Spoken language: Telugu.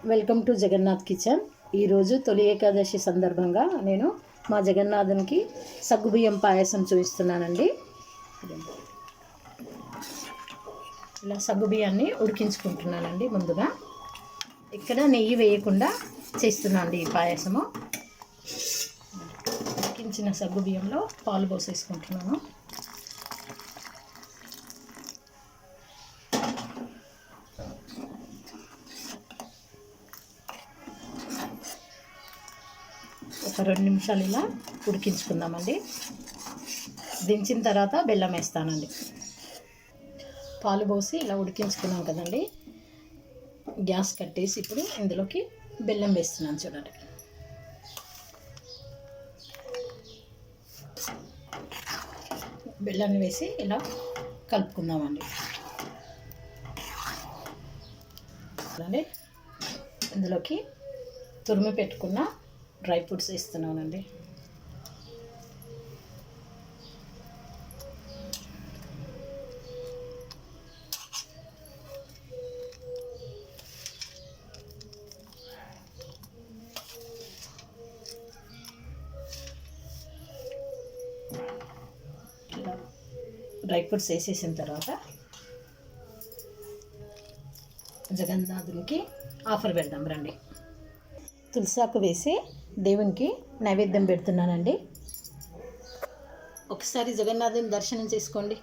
Welcome to Jagannadh kitchen. ఈరోజు తొలి ఏకాదశి సందర్భంగా నేను మా జగన్నాథునికి సగ్గుబియ్యం పాయసం చూపిస్తున్నానండి. ఇలా సగ్గుబియ్యాన్ని ఉడికించుకుంటున్నానండి. ముందుగా ఇక్కడ నెయ్యి వేయకుండా చేస్తున్నాను ఈ పాయసము. ఉడికించిన సగ్గుబియ్యంలో పాలు పోసేసుకుంటున్నాను. ఒక 2 నిమిషాలు ఇలా ఉడికించుకుందామండి. దించిన తర్వాత బెల్లం వేస్తానండి. పాలు పోసి ఇలా ఉడికించుకున్నాం కదండి. గ్యాస్ కట్టేసి ఇప్పుడు ఇందులోకి బెల్లం వేస్తున్నాను. చూడండి, బెల్లాన్ని వేసి ఇలా కలుపుకుందామండి. చూడండి, ఇందులోకి తురిమి పెట్టుకున్న డ్రై ఫ్రూట్స్ వేస్తున్నానండి. డ్రై ఫ్రూట్స్ వేసేసిన తర్వాత జగన్నాథునికి ఆఫర్ పెడదాం రండి. తులసాకు వేసి దేవునికి నైవేద్యం పెడుతున్నానండి. ఒకసారి జగన్నాథుని దర్శనం చేసుకోండి.